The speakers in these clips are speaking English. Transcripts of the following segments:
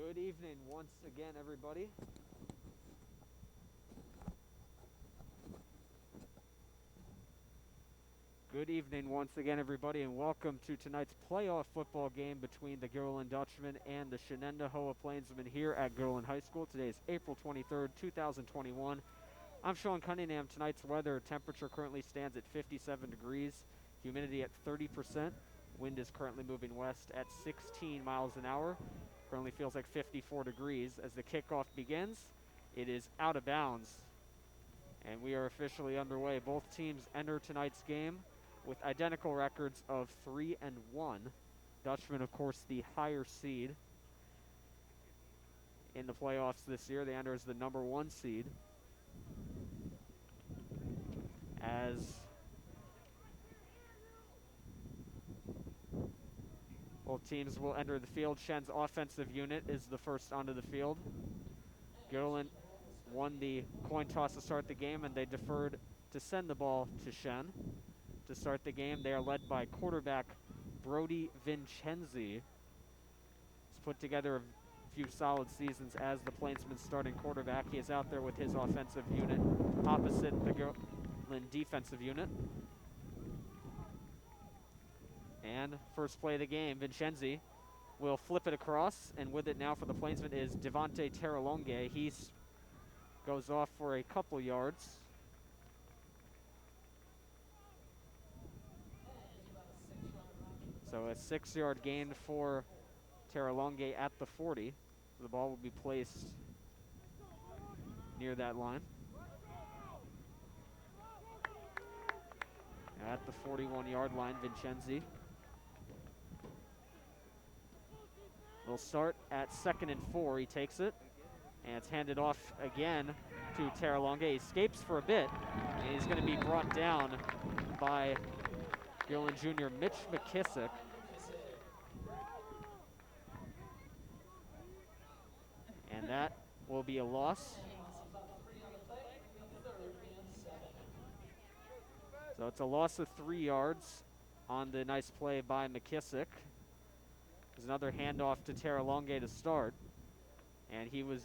Good evening once again, everybody. Good evening once again, everybody, and welcome to tonight's playoff football game between the Gilliland Dutchmen and the Shenendehowa Plainsmen here at Gilliland High School. Today is April 23rd, 2021. I'm Sean Cunningham. Tonight's weather temperature currently stands at 57 degrees, humidity at 30%. Wind is currently moving west at 16 miles an hour. Currently feels like 54 degrees. As the kickoff begins, it is out of bounds, and we are officially underway. Both teams enter tonight's game with identical records of 3-1. Dutchmen, of course, the higher seed in the playoffs this year. They enter as the number 1 seed. As both teams will enter the field. Shen's offensive unit is the first onto the field. Gilliland won the coin toss to start the game, and they deferred to send the ball to Shen to start the game. They are led by quarterback Brody Vincenzi. He's put together a few solid seasons as the Plainsman's starting quarterback. He is out there with his offensive unit opposite the Gilliland defensive unit. And first play of the game, Vincenzi will flip it across, and with it now for the Plainsmen is Devontae Terralonge. He goes off for a couple yards. So a 6-yard gain for Terralonge at the 40. So the ball will be placed near that line. At the 41-yard line, Vincenzi will start at 2nd and 4. He takes it, and it's handed off again to Terralonge. He escapes for a bit, and he's going to be brought down by Gilliland junior Mitch McKissick. And that will be a loss. So it's a loss of 3 yards on the nice play by McKissick. There's another handoff to Terralonge to start. And he was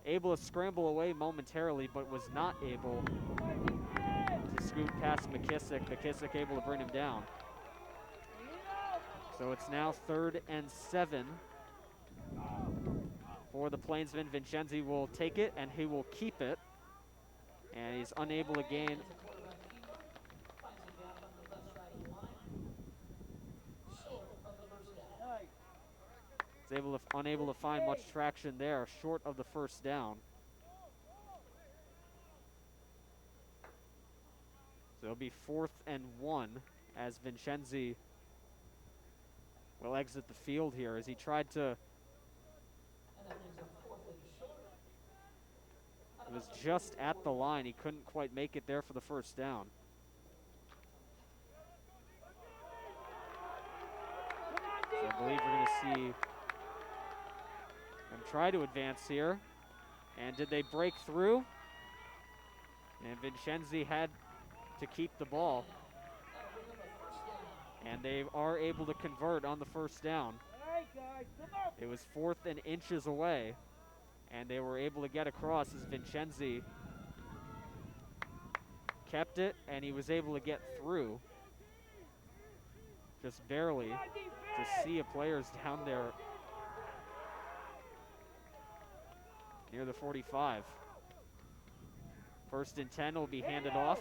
able to scramble away momentarily, but was not able to scoot past McKissick. McKissick able to bring him down. So it's now 3rd and 7 for the Plainsmen. Vincenzi will take it, and he will keep it. And he's unable to gain. He's unable to find much traction there, short of the first down. So it'll be 4th and 1 as Vincenzi will exit the field here as he tried to. It was just at the line. He couldn't quite make it there for the first down. So I believe we're going to see them try to advance here. And did they break through? And Vincenzi had to keep the ball. And they are able to convert on the first down. It was 4th and inches away, and they were able to get across as Vincenzi kept it, and he was able to get through just barely to see a players down there near the 45. 1st and 10 will be handed off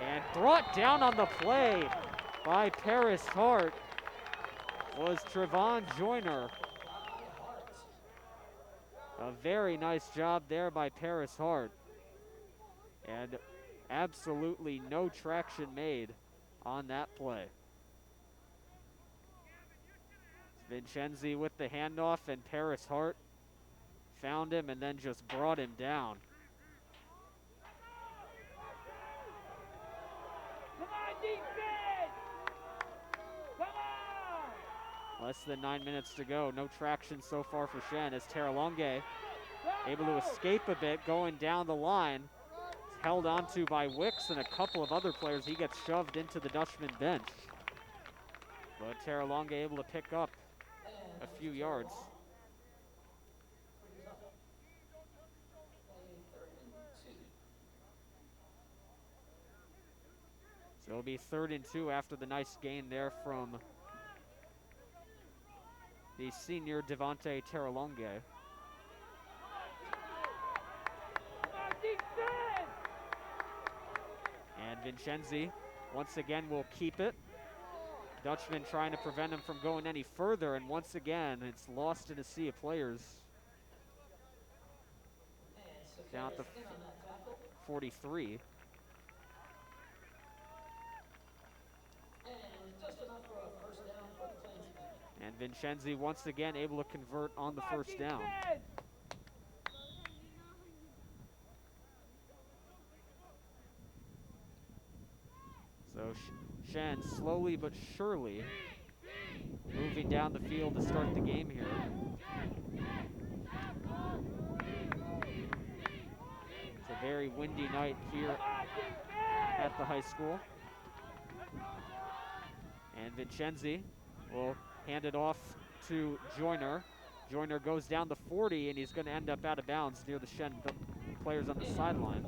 and brought down on the play by Paris Hart was Trevon Joyner. A very nice job there by Paris Hart. And absolutely no traction made on that play. Vincenzi with the handoff, and Paris Hart found him and then just brought him down. Come on, defense! Come on! Less than 9 minutes to go. No traction so far for Shen as Terralonge able to escape a bit going down the line. It's held onto by Wicks and a couple of other players. He gets shoved into the Dutchman bench. But Terralonge able to pick up a few yards. So it'll be 3rd and 2 after the nice gain there from the senior Devontae Terralonge. And Vincenzi once again will keep it. Dutchman trying to prevent him from going any further, and once again it's lost in a sea of players. Down at the 43. And Vincenzi once again able to convert on the first down. So Shen slowly but surely moving down the field to start the game here. It's a very windy night here at the high school. And Vincenzi will hand it off to Joyner. Joyner goes down the 40, and he's going to end up out of bounds near the Shen players on the sideline.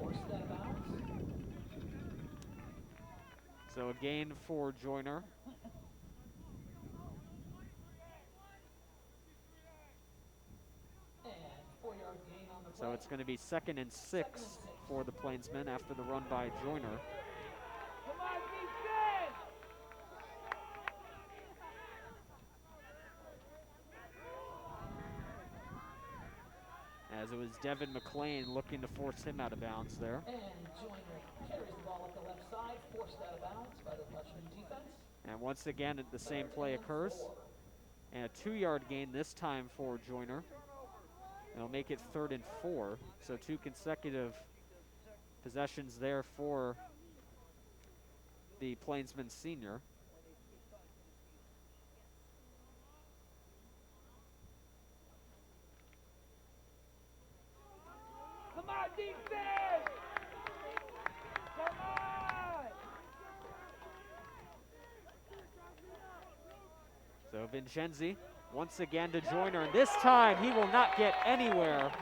So a gain for Joyner. So it's going to be 2nd and 6 for the Plainsmen after the run by Joyner. As it was Devin McLean looking to force him out of bounds there. And Joyner carries the ball up the left side, forced out of bounds by the Dutchman defense. And once again, the same play occurs. And a 2-yard gain this time for Joyner. It'll make it 3rd and 4. So 2 consecutive possessions there for the Plainsman senior. Come on, defense! Come on! So Vincenzi once again to Joyner, and this time he will not get anywhere.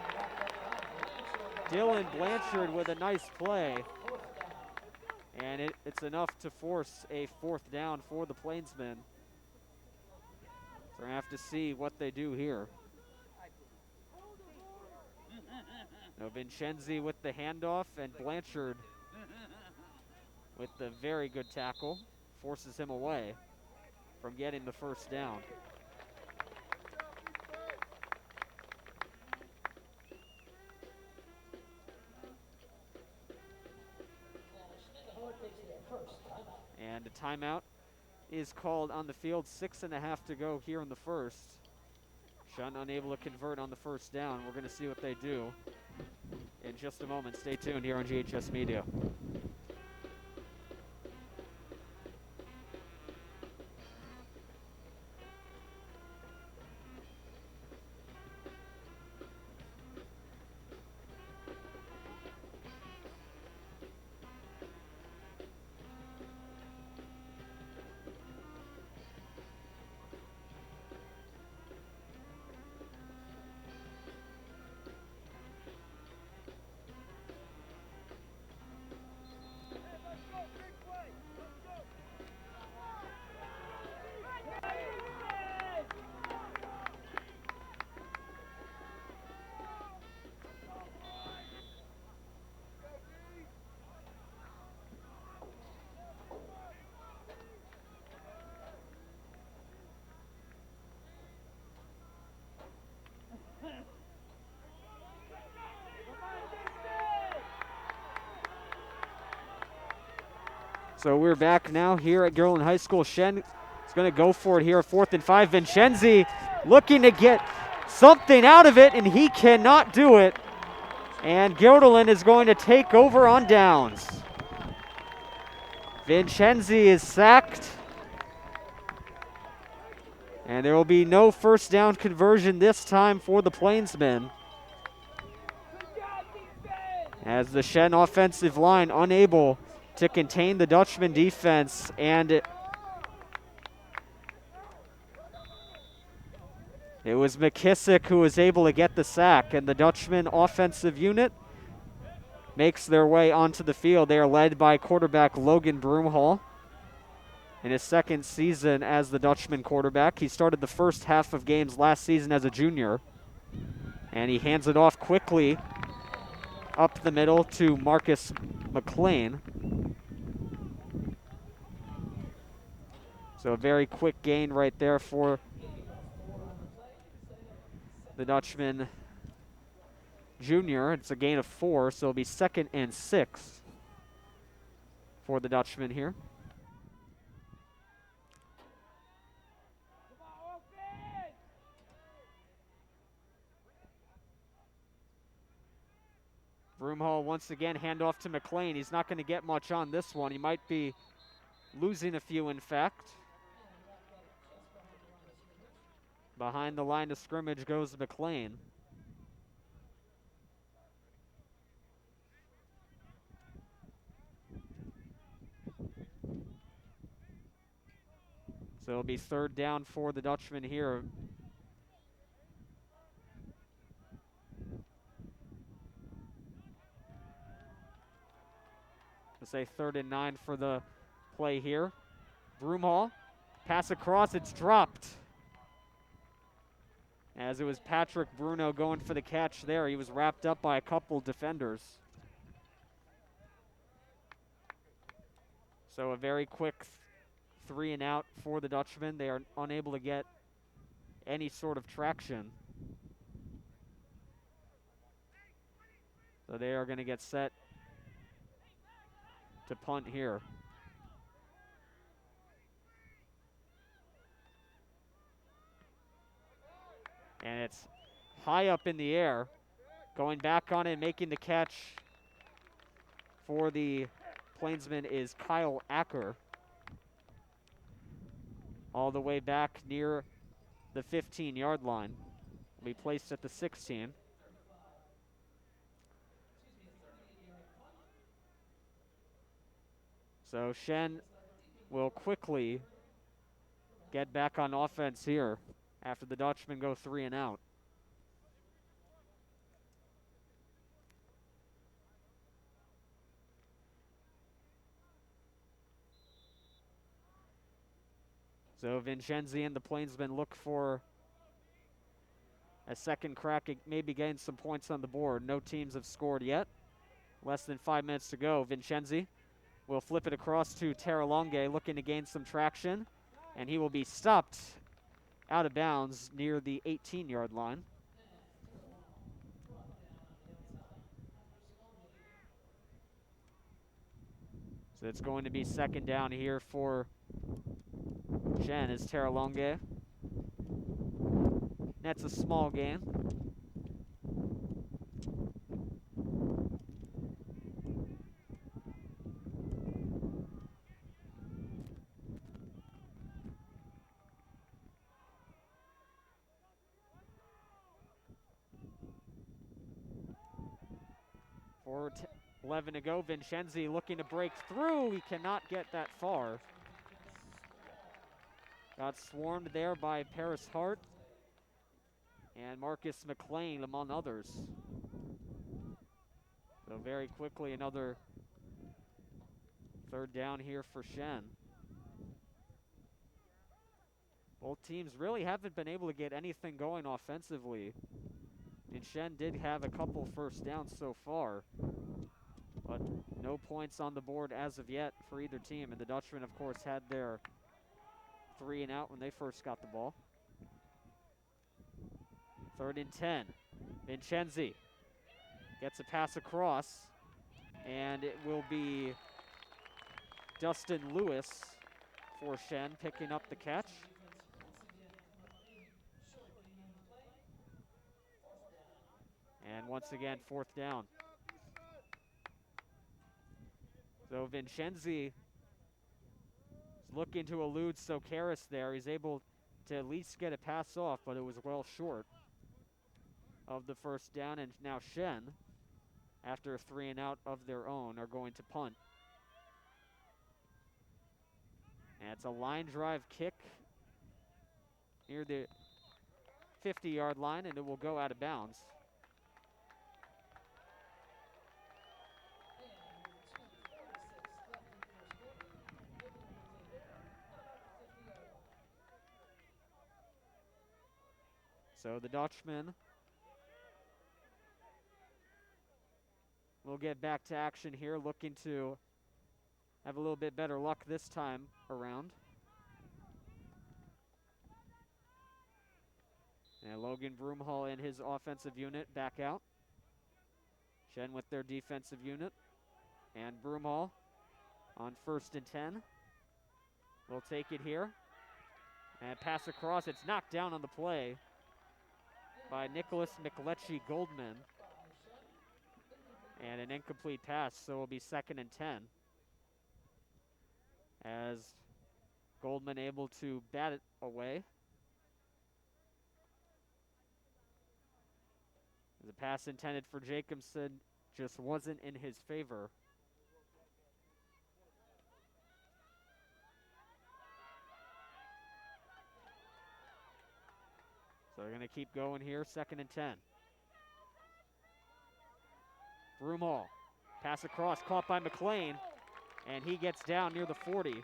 Dylan Blanchard with a nice play. And it's enough to force a 4th down for the Plainsmen. So we're going to have to see what they do here. Now Vincenzi with the handoff, and Blanchard with the very good tackle forces him away from getting the 1st down. And a timeout is called on the field. 6.5 to go here in the first. Shen unable to convert on the 1st down. We're going to see what they do in just a moment. Stay tuned here on GHS Media. So we're back now here at Gurlin High School. Shen is going to go for it here, 4th and 5. Vincenzi looking to get something out of it, and he cannot do it. And Gurlin is going to take over on downs. Vincenzi is sacked. And there will be no 1st down conversion this time for the Plainsmen, as the Shen offensive line unable to contain the Dutchman defense, and it was McKissick who was able to get the sack, and the Dutchman offensive unit makes their way onto the field. They are led by quarterback Logan Broomhall. in his second season as the Dutchman quarterback. He started the first half of games last season as a junior. And he hands it off quickly up the middle to Marcus McLean. So a very quick gain right there for the Dutchman junior. It's a gain of 4, so it'll be 2nd and 6 for the Dutchman here. Come on, offense! Broomhall once again, handoff to McLean. He's not going to get much on this one. He might be losing a few, in fact. Behind the line of scrimmage goes McLean. So it'll be 3rd down for the Dutchman here. We'll say 3rd and 9 for the play here. Broomhall, pass across, it's dropped. As it was Patrick Bruno going for the catch there. He was wrapped up by a couple defenders. So a very quick 3 and out for the Dutchman. They are unable to get any sort of traction. So they are going to get set to punt here. And it's high up in the air. Going back on it, making the catch for the Plainsman is Kyle Acker. All the way back near the 15-yard line. Will be placed at the 16. So Shen will quickly get back on offense here after the Dutchmen go 3 and out. So Vincenzi and the Plainsmen look for a second crack at maybe getting some points on the board. No teams have scored yet. Less than 5 minutes to go. Vincenzi will flip it across to Terralonge, looking to gain some traction. And he will be stopped out of bounds near the 18-yard line. So it's going to be 2nd down here for Shen as Terralonge. That's a small gain. For 11 to go, Vincenzi looking to break through. He cannot get that far. Got swarmed there by Paris Hart and Marcus McLean, among others. So very quickly, another 3rd down here for Shen. Both teams really haven't been able to get anything going offensively. And Shen did have a couple 1st downs so far, but no points on the board as of yet for either team. And the Dutchmen, of course, had their 3 and out when they first got the ball. 3rd and 10. Vincenzi gets a pass across, and it will be Dustin Lewis for Shen picking up the catch. And once again, 4th down. So Vincenzi is looking to elude Socaris there. He's able to at least get a pass off, but it was well short of the 1st down. And now Shen, after a 3 and out of their own, are going to punt. And it's a line drive kick near the 50-yard line, and it will go out of bounds. So the Dutchman will get back to action here, looking to have a little bit better luck this time around. And Logan Broomhall and his offensive unit back out. Shen with their defensive unit. And Broomhall on 1st and 10. Will take it here. And pass across. It's knocked down on the play by Nicholas McLetchie Goldman. And an incomplete pass, so it'll be 2nd and 10. As Goldman able to bat it away. The pass intended for Jacobson just wasn't in his favor. So they're going to keep going here, 2nd and 10. Broomhall, pass across, caught by McLean, and he gets down near the 40.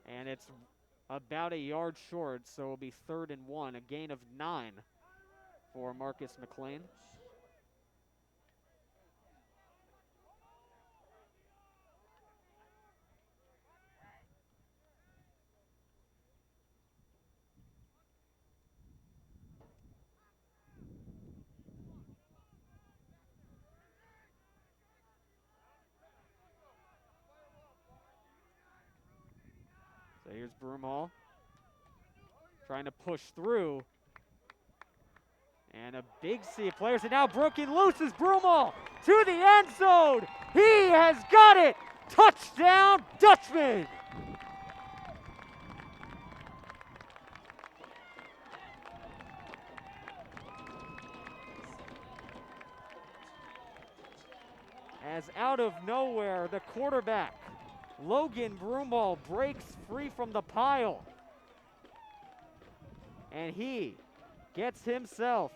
And it's about a yard short, so it'll be 3rd and 1, a gain of 9 for Marcus McLean. So here's Broomhall trying to push through. And a big sea of players, and now broken loose is Broomhall to the end zone. He has got it. Touchdown, Dutchman. As out of nowhere, the quarterback, Logan Broomhall, breaks free from the pile. And he gets himself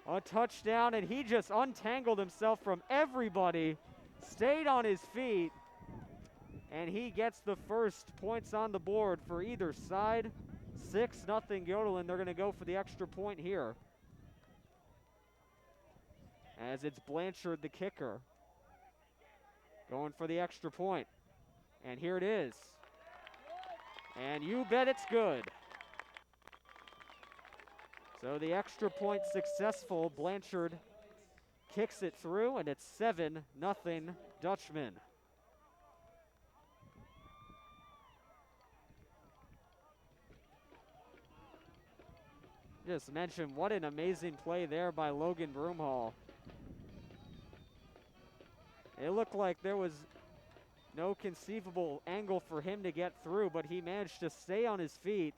a touchdown, and he just untangled himself from everybody, stayed on his feet, and he gets the first points on the board for either side. 6-0 Yodeland. They're going to go for the extra point here, as it's Blanchard, the kicker, going for the extra point. And here it is. And you bet it's good. So the extra point successful. Blanchard kicks it through, and it's 7-0 Dutchman. Just mention what an amazing play there by Logan Broomhall. It looked like there was no conceivable angle for him to get through, but he managed to stay on his feet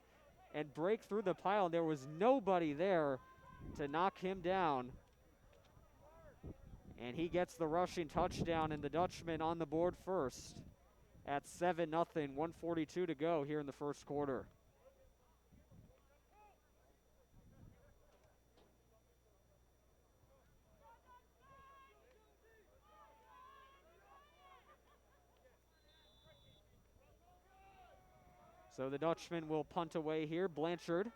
and break through the pile. There was nobody there to knock him down. And he gets the rushing touchdown, and the Dutchman on the board first at 7-0, 1:42 to go here in the first quarter. So the Dutchman will punt away here. Blanchard,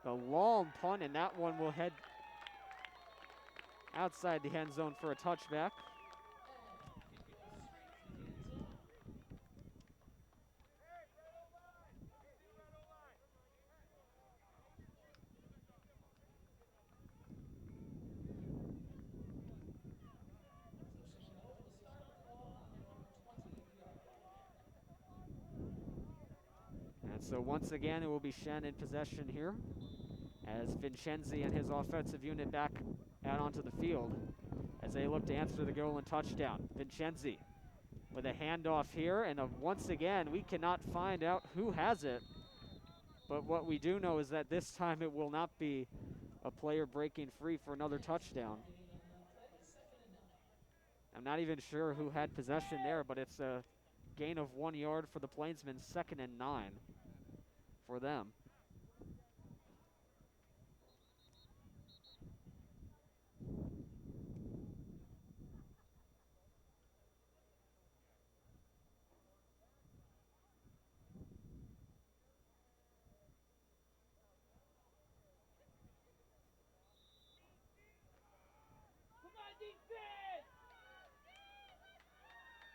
the long punt, and that one will head outside the end zone for a touchback. And so once again, it will be Shen in possession here, as Vincenzi and his offensive unit back out onto the field as they look to answer the goal and touchdown. Vincenzi with a handoff here, and once again, we cannot find out who has it, but what we do know is that this time it will not be a player breaking free for another touchdown. I'm not even sure who had possession there, but it's a gain of 1 yard for the Plainsmen, 2nd and 9 for them.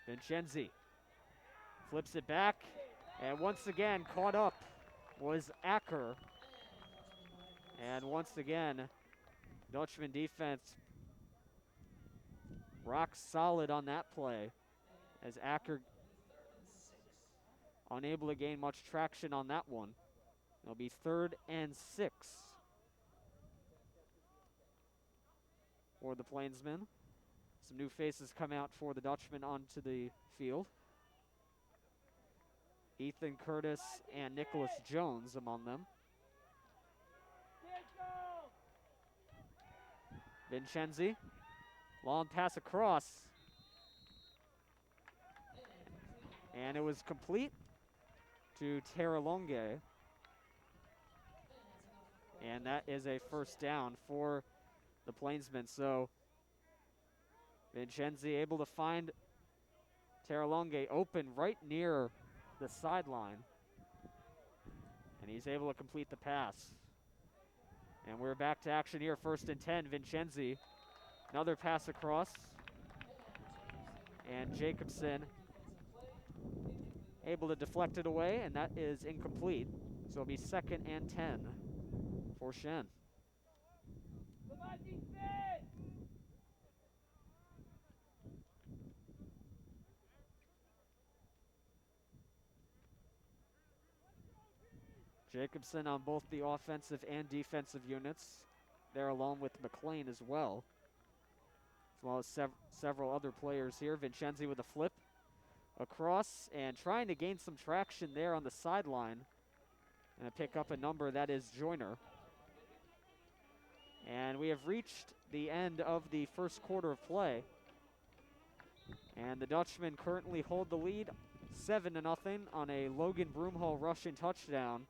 Vincenzi flips it back, and once again caught up was Acker. And once again, Dutchman defense rock solid on that play as Acker unable to gain much traction on that one. It'll be 3rd and 6 for the Plainsmen. Some new faces come out for the Dutchmen onto the field. Ethan Curtis and Nicholas Jones among them. Vincenzi, long pass across. And it was complete to Terralonge. And that is a first down for the Plainsmen. So Vincenzi able to find Terralonge open right near the sideline. And he's able to complete the pass. And we're back to action here, 1st and 10. Vincenzi, another pass across. And Jacobson able to deflect it away, and that is incomplete. So it'll be 2nd and 10 for Shen. Come on, defense! Jacobson on both the offensive and defensive units, there along with McLean as well as several other players here. Vincenzi with a flip across and trying to gain some traction there on the sideline and pick up a number, that is Joyner. And we have reached the end of the first quarter of play. And the Dutchmen currently hold the lead 7-0 on a Logan Broomhall rushing touchdown.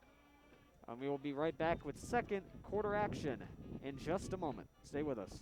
And we will be right back with second quarter action in just a moment. Stay with us.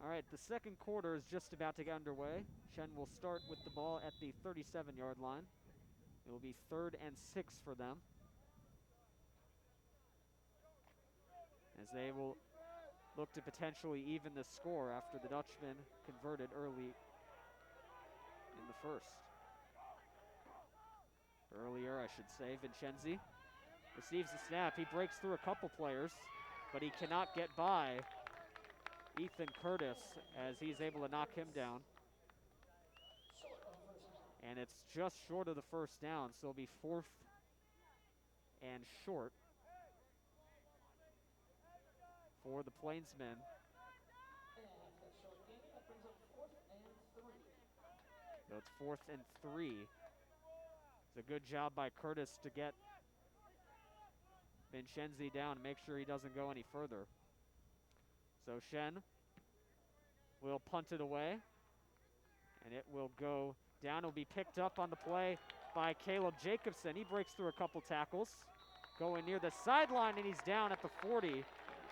All right, the second quarter is just about to get underway. Shen will start with the ball at the 37-yard line. It will be 3rd and 6 for them, as they will look to potentially even the score after the Dutchmen converted early in the first. Earlier, I should say. Vincenzi receives the snap. He breaks through a couple players, but he cannot get by Ethan Curtis as he's able to knock him down. And it's just short of the first down, so it'll be 4th and short for the Plainsmen. So it's 4th and 3. It's a good job by Curtis to get Vincenzi down and make sure he doesn't go any further. So Shen will punt it away, and it will go down. It'll be picked up on the play by Caleb Jacobson. He breaks through a couple tackles, going near the sideline, and he's down at the 40.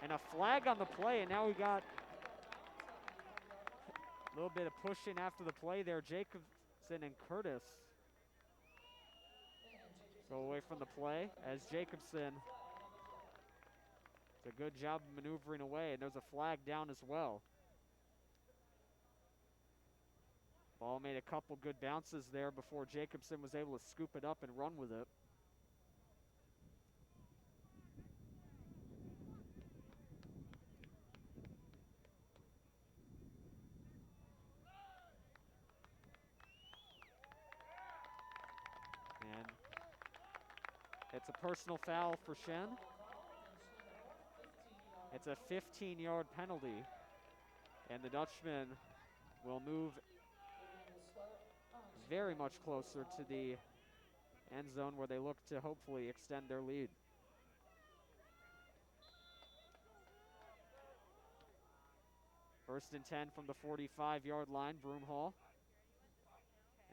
And a flag on the play, and now we got a little bit of pushing after the play there. Jacobson and Curtis go away from the play as Jacobson does a good job of maneuvering away, and there's a flag down as well. Ball made a couple good bounces there before Jacobson was able to scoop it up and run with it. It's a personal foul for Shen. It's a 15-yard penalty, and the Dutchmen will move very much closer to the end zone where they look to hopefully extend their lead. First and 10 from the 45-yard line, Broomhall.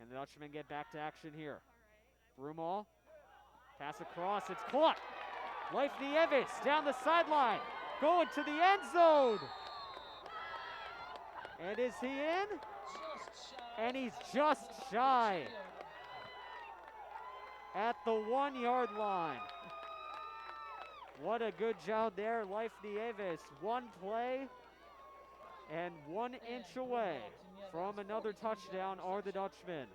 And the Dutchmen get back to action here. Broomhall, pass across, it's caught. Leif Nieves down the sideline, going to the end zone. And is he in? And he's just shy at the 1-yard line. What a good job there, Leif Nieves. One play and 1 inch away from another touchdown are the Dutchmen.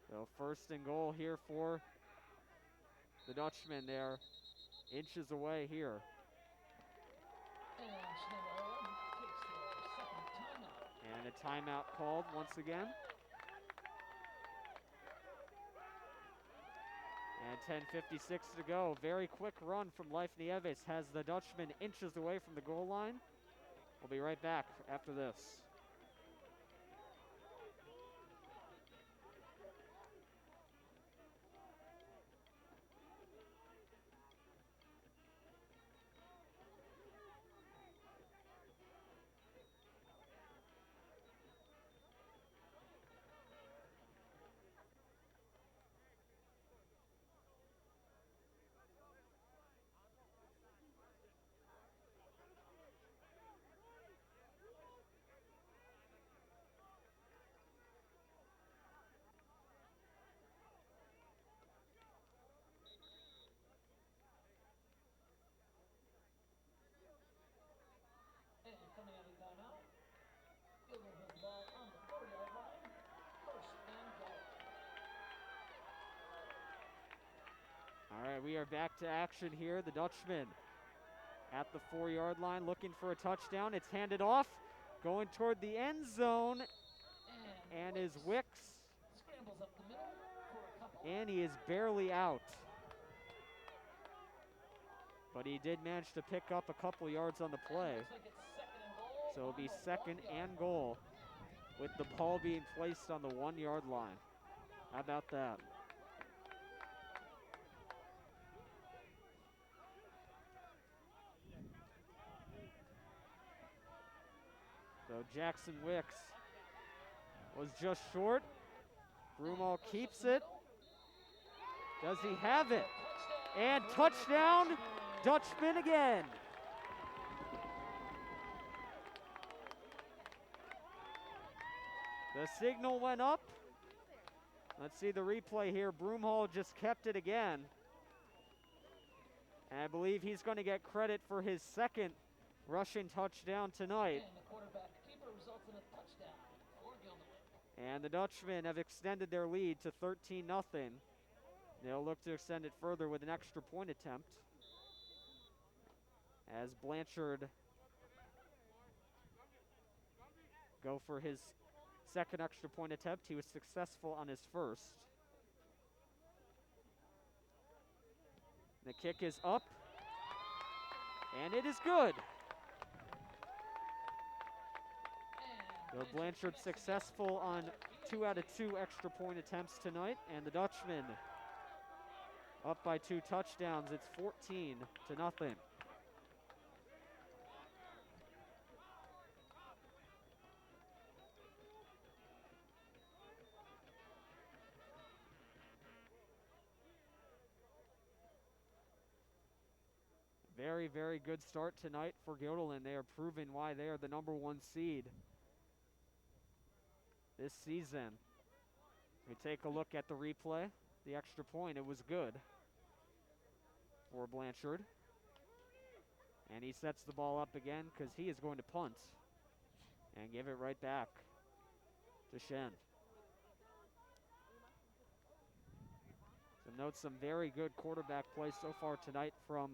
So first and goal here for the Dutchmen. They're inches away here. And a timeout called once again. And 10:56 to go. Very quick run from Leif Nieves has the Dutchmen inches away from the goal line. We'll be right back after this. All right, we are back to action here. The Dutchmen at the 4-yard line looking for a touchdown. It's handed off, going toward the end zone, and is Wicks. And he is barely out. But he did manage to pick up a couple yards on the play. So it'll be second and goal with the ball being placed on the 1-yard line. How about that? So Jackson Wicks was just short. Broomhall keeps it. Does he have it? And touchdown, Dutchmen again. The signal went up. Let's see the replay here. Broomhall just kept it again. And I believe he's going to get credit for his second rushing touchdown tonight. And the quarterback keeper results in a touchdown for Gilderland. And the Dutchmen have extended their lead to 13-0. They'll look to extend it further with an extra point attempt, as Blanchard go for his second extra point attempt. He was successful on his first. The kick is up, and it is good. So Blanchard successful on 2 out of 2 extra point attempts tonight, and the Dutchmen up by 2 touchdowns. It's 14-0. Very, very good start tonight for Gilderland. They are proving why they are the number 1 seed this season. We take a look at the replay. The extra point, it was good for Blanchard. And he sets the ball up again because he is going to punt and give it right back to Shen. So note some very good quarterback play so far tonight from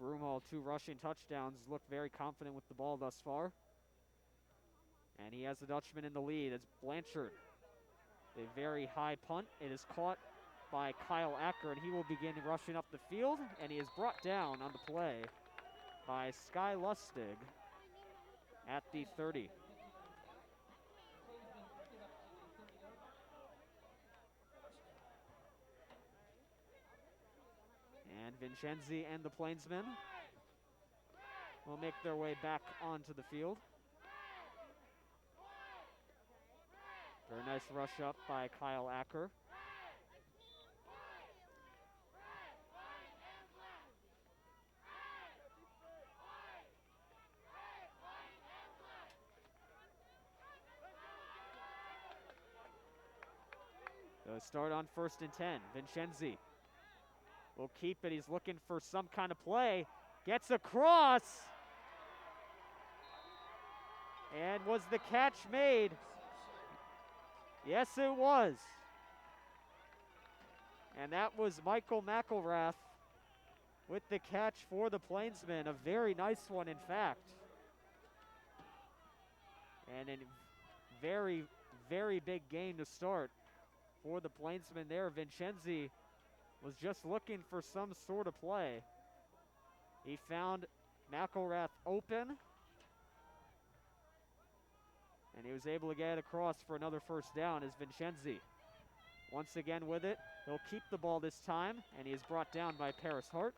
Broomhall, 2 rushing touchdowns, look very confident with the ball thus far. And he has the Dutchman in the lead. It's Blanchard. A very high punt. It is caught by Kyle Acker, and he will begin rushing up the field, and he is brought down on the play by Sky Lustig at the 30. And Vincenzi and the Plainsmen will make their way back onto the field. Very nice rush up by Kyle Acker. So start on 1st and 10. Vincenzi will keep it. He's looking for some kind of play. Gets across. And was the catch made? Yes, it was. And that was Michael McElrath with the catch for the Plainsmen. A very nice one, in fact. And a very, very big gain to start for the Plainsmen there. Vincenzi was just looking for some sort of play. He found McElrath open, and he was able to get it across for another first down as Vincenzi once again with it. He'll keep the ball this time, and he is brought down by Paris Hart.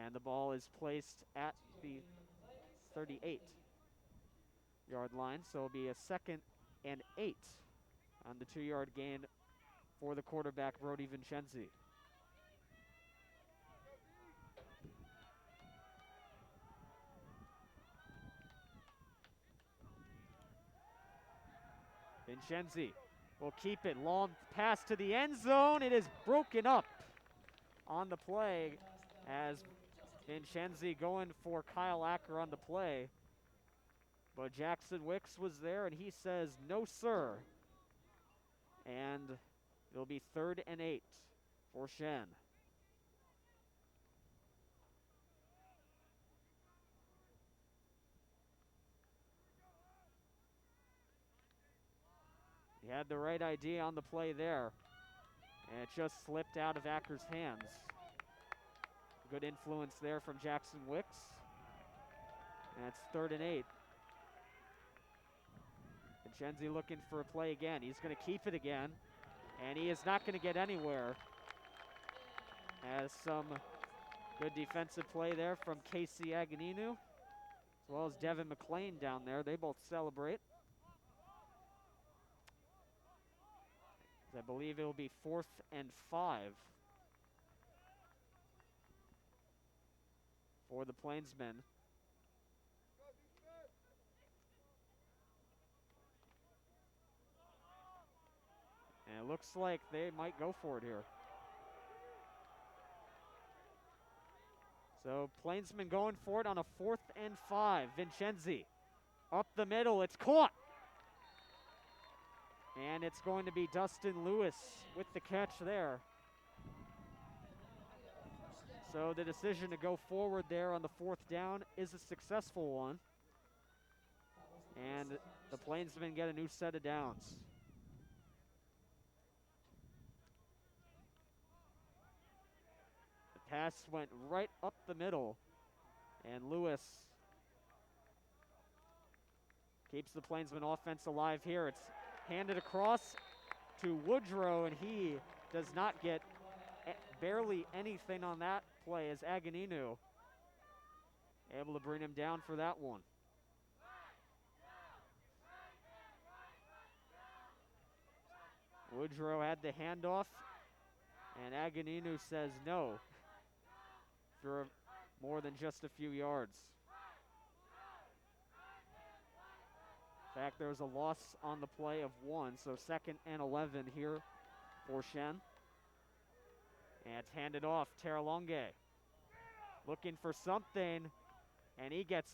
And the ball is placed at the 38-yard line, so it'll be a 2nd and 8 on the 2-yard gain for the quarterback, Brody Vincenzi. Vincenzi will keep it. Long pass to the end zone. It is broken up on the play as Vincenzi going for Kyle Acker on the play. But Jackson Wicks was there, and he says, no, sir. And it'll be 3rd and 8 for Shen. He had the right idea on the play there, and it just slipped out of Acker's hands. Good influence there from Jackson Wicks. And it's 3rd and 8. Vincenzi looking for a play again. He's going to keep it again, and he is not going to get anywhere. As some good defensive play there from Casey Aganinu, as well as Devin McLean down there. They both celebrate. I believe it will be 4th and 5 for the Plainsmen. And it looks like they might go for it here. So Plainsmen going for it on a 4th and 5. Vincenzi up the middle. It's caught. And it's going to be Dustin Lewis with the catch there. So the decision to go forward there on the 4th down is a successful one. And the Plainsmen get a new set of downs. The pass went right up the middle, and Lewis keeps the Plainsmen offense alive here. It's handed across to Woodrow, and he does not get barely anything on that play as Aganinu able to bring him down for that one. Woodrow had the handoff, and Aganinu says no for more than just a few yards. In fact, there was a loss on the play of 1, so 2nd and 11 here for Shen. And it's handed off. Terralonge looking for something, and he gets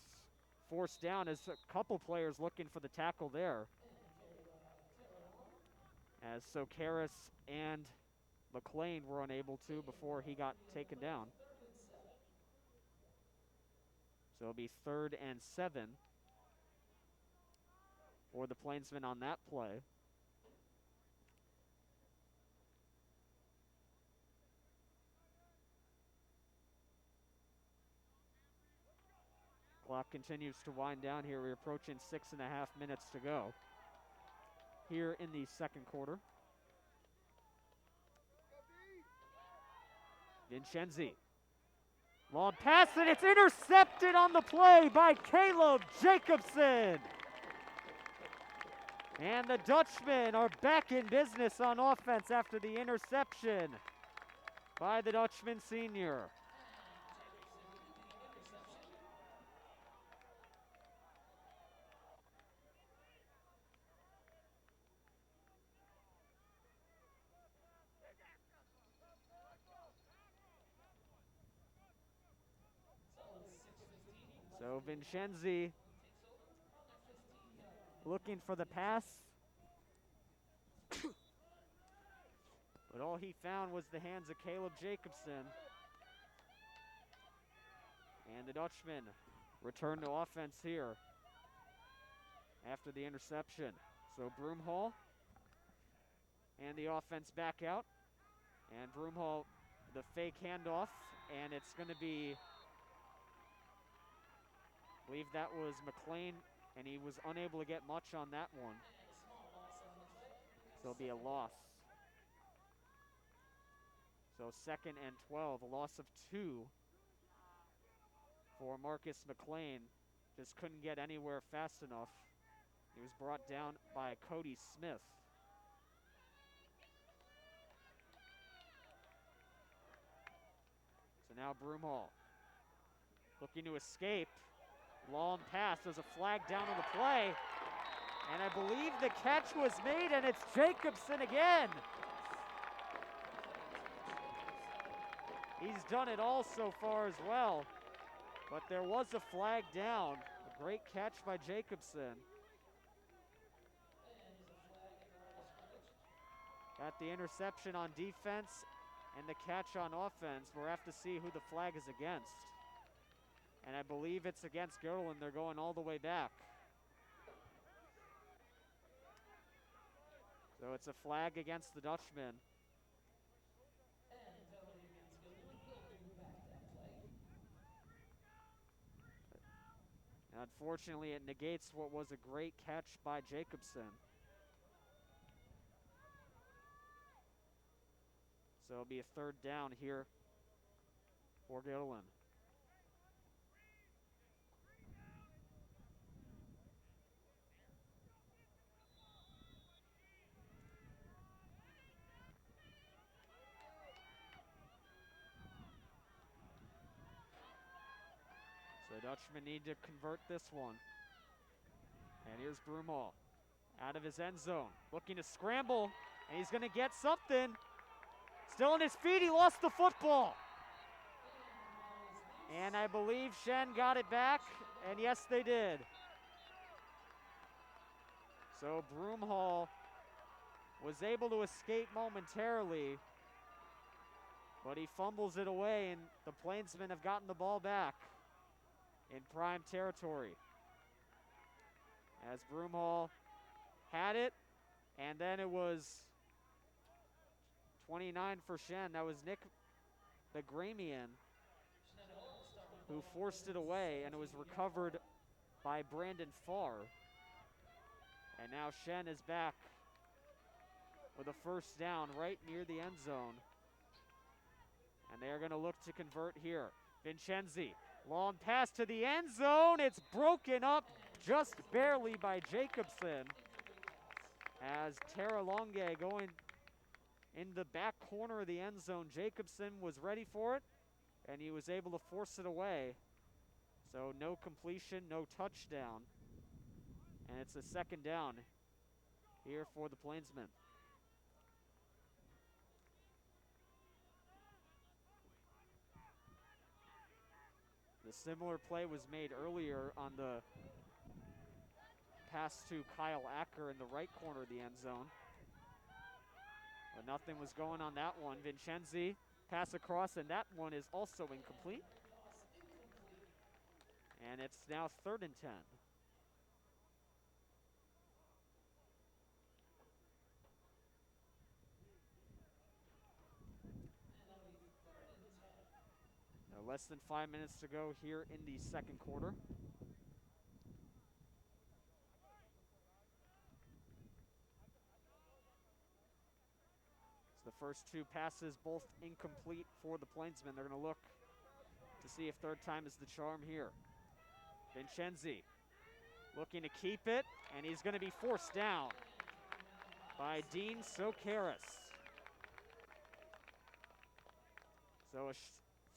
forced down as a couple players looking for the tackle there. As as Sokaris and McLean were unable to before he got taken down. So it'll be 3rd and 7 for the Plainsmen on that play. Clock continues to wind down here. We're approaching 6.5 minutes to go here in the second quarter. Vincenzi. Long pass, and it's intercepted on the play by Caleb Jacobson. And the Dutchmen are back in business on offense after the interception by the Dutchman senior. So Vincenzi looking for the pass. But all he found was the hands of Caleb Jacobson. And the Dutchmen return to offense here after the interception. So Broomhall and the offense back out. And Broomhall, the fake handoff, and it's going to be, I believe that was McLean, and he was unable to get much on that one. So it'll be a loss. So 2nd and 12, a loss of 2 for Marcus McLean. Just couldn't get anywhere fast enough. He was brought down by Cody Smith. So now Broomhall looking to escape. Long pass, there's a flag down on the play. And I believe the catch was made, and it's Jacobson again. He's done it all so far as well. But there was a flag down. A great catch by Jacobson. Got the interception on defense and the catch on offense. We'll have to see who the flag is against. And I believe it's against Gerland. They're going all the way back. So it's a flag against the Dutchman. Unfortunately, it negates what was a great catch by Jacobson. So it'll be a 3rd down here for Gilliland. So the Dutchmen need to convert this one. And here's Broomhall out of his end zone, looking to scramble, and he's going to get something. Still on his feet, he lost the football. And I believe Shen got it back, and yes, they did. So Broomhall was able to escape momentarily, but he fumbles it away, and the Plainsmen have gotten the ball back in prime territory. As Broomhall had it, and then it was 29 for Shen. That was Nick Begramian who forced it away, and it was recovered by Brandon Farr. And now Shen is back with a 1st down right near the end zone. And they are going to look to convert here. Vincenzi, long pass to the end zone. It's broken up just barely by Jacobson. As Tara Longe going in the back corner of the end zone. Jacobson was ready for it, and he was able to force it away. So no completion, no touchdown. And it's a 2nd down here for the Plainsmen. The similar play was made earlier on the pass to Kyle Acker in the right corner of the end zone. But nothing was going on that one. Vincenzi pass across, and that one is also incomplete. And it's now 3rd and 10. Now less than 5 minutes to go here in the second quarter. So the first 2 passes both incomplete for the Plainsmen. They're going to look to see if third time is the charm here. Vincenzi looking to keep it, and he's going to be forced down by Dean Sokeris. So a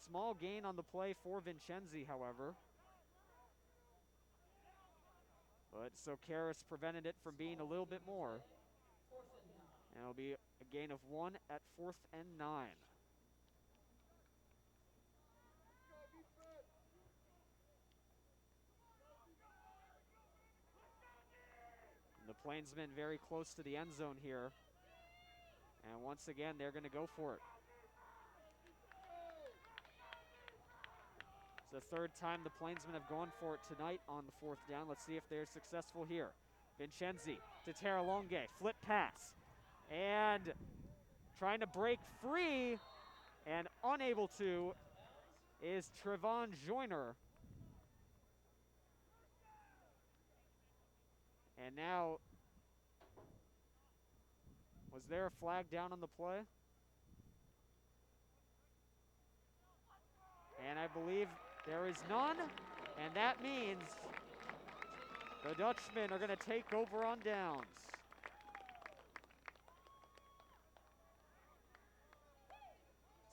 small gain on the play for Vincenzi, however. But Sokeris prevented it from being a little bit more. And it'll be a gain of 1 at 4th and 9. And the Plainsmen very close to the end zone here. And once again, they're going to go for it. It's the third time the Plainsmen have gone for it tonight on the 4th down. Let's see if they're successful here. Vincenzi to Terralonge, flip pass. And trying to break free and unable to is Trevon Joyner. And now, was there a flag down on the play? And I believe there is none, and that means the Dutchmen are going to take over on downs.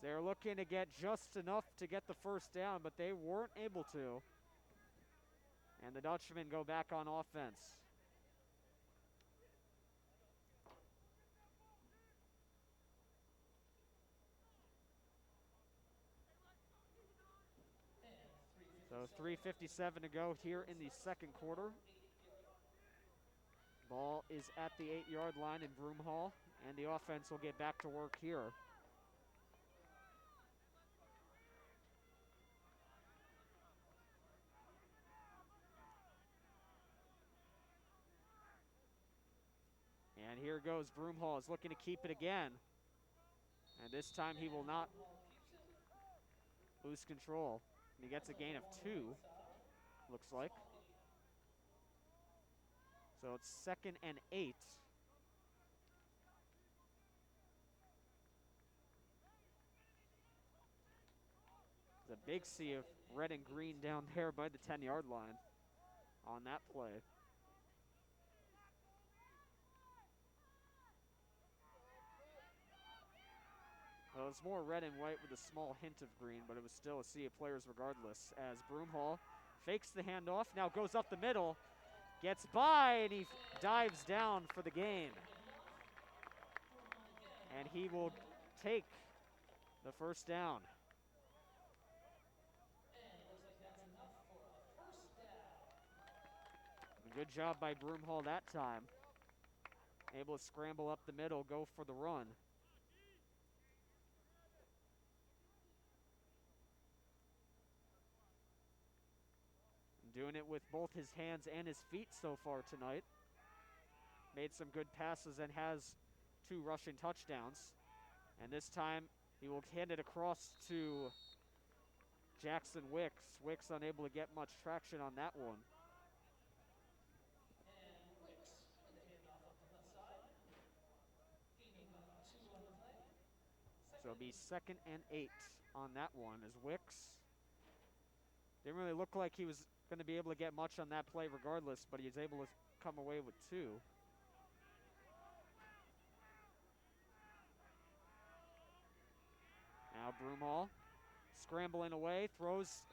They're looking to get just enough to get the first down, but they weren't able to. And the Dutchmen go back on offense. So 3:57 to go here in the second quarter. Ball is at the 8-yard line in Broomhall, and the offense will get back to work here. And here goes Broomhall, is looking to keep it again. And this time he will not lose control. And he gets a gain of 2, looks like. So it's 2nd and 8. There's a big sea of red and green down there by the 10-yard line on that play. Well, it's more red and white with a small hint of green, but it was still a sea of players regardless, as Broomhall fakes the handoff, now goes up the middle, gets by, and he dives down for the gain. And he will take the first down. Good job by Broomhall that time. Able to scramble up the middle, go for the run. Doing it with both his hands and his feet so far tonight. Made some good passes and has 2 rushing touchdowns. And this time he will hand it across to Jackson Wicks. Wicks unable to get much traction on that one. So it'll be 2nd and 8 on that one as Wicks didn't really look like he was going to be able to get much on that play regardless, but he's able to come away with 2. Now Broomhall scrambling away, throws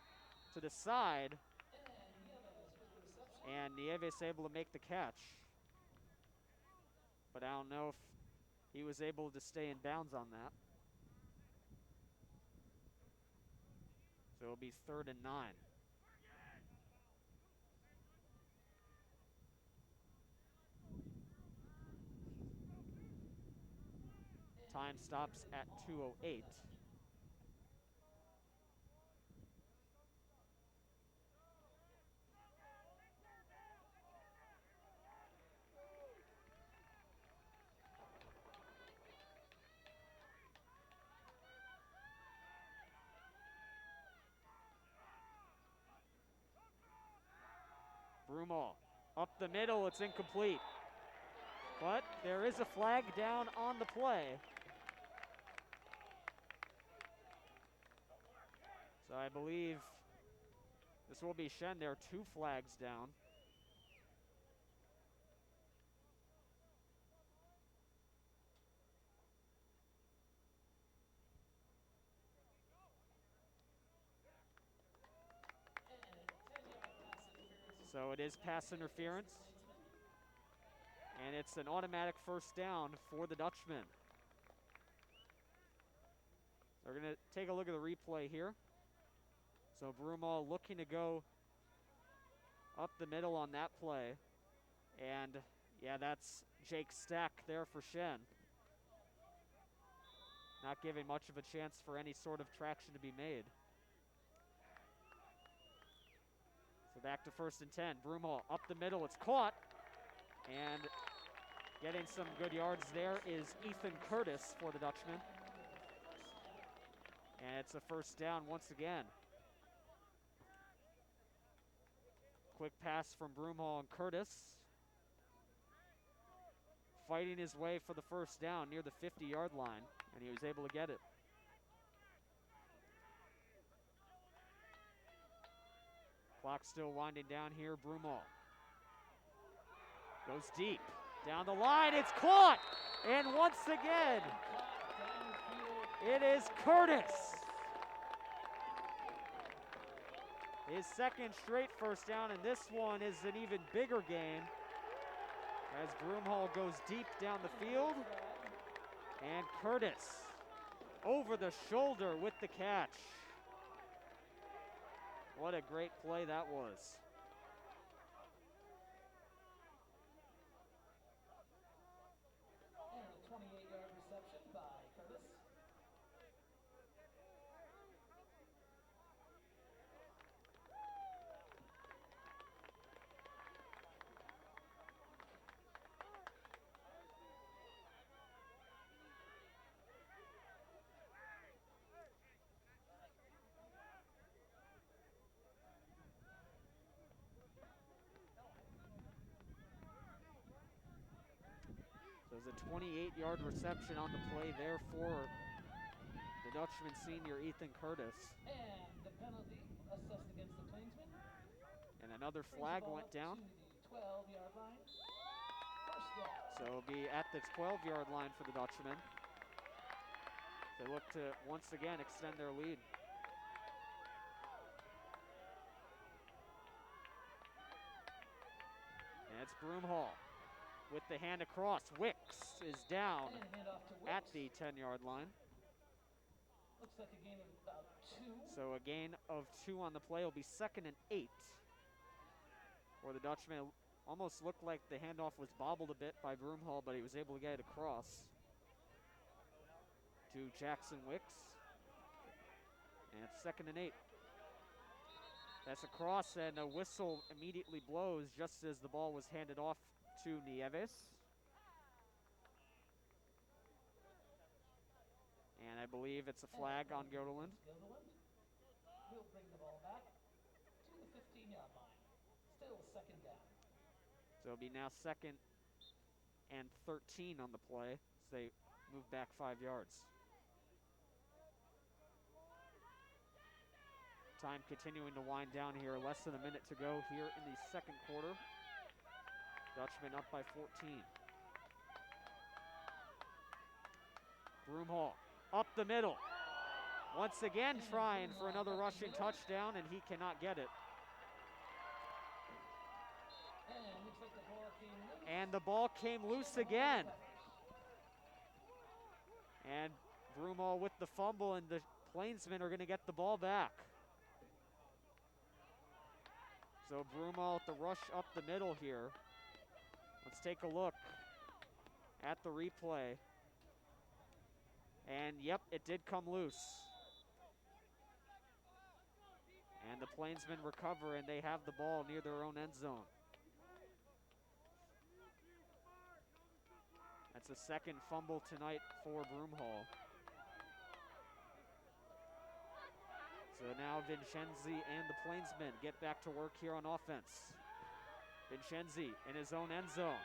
to the side, and Nieves able to make the catch. But I don't know if he was able to stay in bounds on that. So it'll be 3rd and 9. Time stops at 2:08. Broomall up the middle, it's incomplete. But there is a flag down on the play. So I believe this will be Shen. There are 2 flags down. So it is pass interference. And it's an automatic first down for the Dutchmen. They're going to take a look at the replay here. So Broomall looking to go up the middle on that play. And yeah, that's Jake Stack there for Shen. Not giving much of a chance for any sort of traction to be made. So back to 1st and 10. Broomall up the middle, it's caught. And getting some good yards there is Ethan Curtis for the Dutchman. And it's a first down once again. Quick pass from Broomall and Curtis. Fighting his way for the first down near the 50-yard line, and he was able to get it. Clock still winding down here. Broomall goes deep. Down the line, it's caught! And once again, it is Curtis. His second straight first down, and this one is an even bigger gain as Broomall goes deep down the field. And Curtis over the shoulder with the catch. What a great play that was. And a 28-yard reception by Curtis. So there's a 28-yard reception on the play there for the Dutchman senior Ethan Curtis. And the penalty assessed against the Plainsmen. And another flag went down. To the 12-yard line. First down. So it'll be at the 12-yard line for the Dutchmen. They look to once again extend their lead. And it's Broomall with the hand across. Wicks is down And handoff to Wicks. at the 10-yard line. Looks like a gain of about 2. So a gain of 2 on the play will be 2nd and 8 for the Dutchman. Almost looked like the handoff was bobbled a bit by Broomall, but he was able to get it across to Jackson Wicks. And it's 2nd and 8. That's a cross, and a whistle immediately blows just as the ball was handed off to Nieves. And I believe it's a flag on Godeland. Godeland will bring the ball back to the 15-yard line. Still second down. So it'll be now 2nd and 13 on the play as they move back 5 yards. Time continuing to wind down here. Less than a minute to go here in the second quarter. Dutchmen up by 14. Broomall up the middle. Once again trying for another rushing touchdown, and he cannot get it. And looks like the ball came loose. And the ball came loose again. And Broomall with the fumble, and the Plainsmen are going to get the ball back. So Broomall with the rush up the middle here. Let's take a look at the replay. And yep, it did come loose. And the Plainsmen recover, and they have the ball near their own end zone. That's a second fumble tonight for Broomhall. So now Vincenzi and the Plainsmen get back to work here on offense. Vincenzi in his own end zone.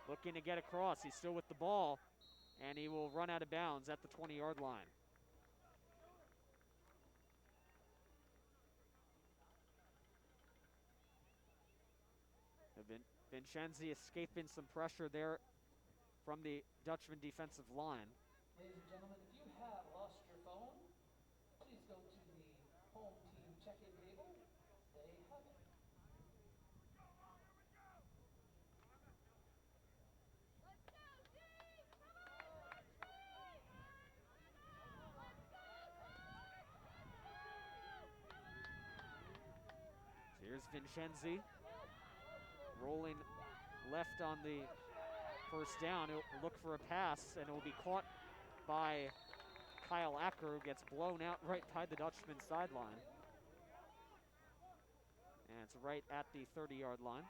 Looking to get across. He's still with the ball, and he will run out of bounds at the 20-yard line. Vincenzi escaping some pressure there from the Dutchman defensive line. Ladies and gentlemen, if you have lost your phone, please go to the home team check-in table. They have it. So here's Vincenzi rolling left on the first down. He'll look for a pass, and it will be caught by Kyle Acker, who gets blown out right by the Dutchman sideline. And it's right at the 30-yard line.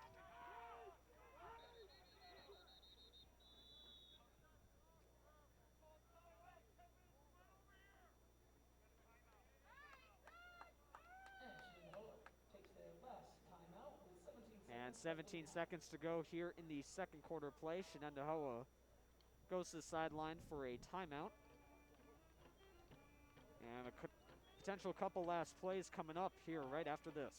And 17 seconds to go here in the second quarter play. Shenendehowa goes to the sideline for a timeout. And a potential couple last plays coming up here right after this.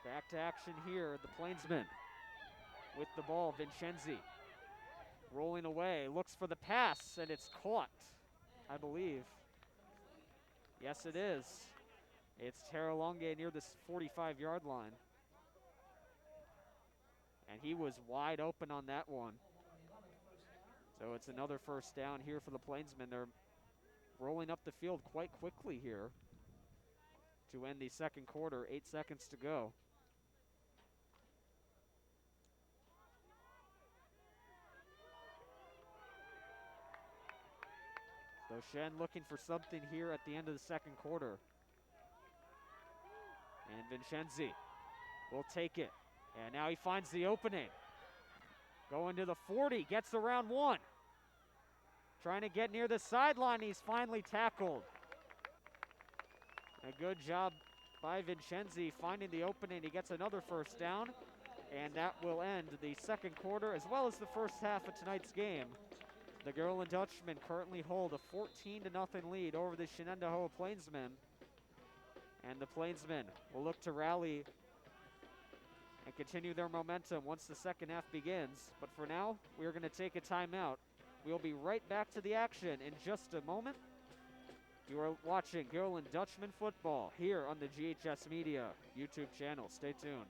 Back to action here. The Plainsmen with the ball. Vincenzi rolling away, looks for the pass, and it's caught, I believe. Yes, it is. It's Terralonge near this 45-yard line. And he was wide open on that one. So it's another first down here for the Plainsmen. They're rolling up the field quite quickly here to end the second quarter. 8 seconds to go. So Shen looking for something here at the end of the second quarter. And Vincenzi will take it. And now he finds the opening. Going to the 40, gets around one. Trying to get near the sideline, he's finally tackled. A good job by Vincenzi finding the opening. He gets another first down, and that will end the second quarter as well as the first half of tonight's game. The Girl and Dutchmen currently hold a 14-0 lead over the Shenendehowa Plainsmen. And the Plainsmen will look to rally and continue their momentum once the second half begins. But for now, we are going to take a timeout. We'll be right back to the action in just a moment. You are watching Girl and Dutchman football here on the GHS Media YouTube channel. Stay tuned.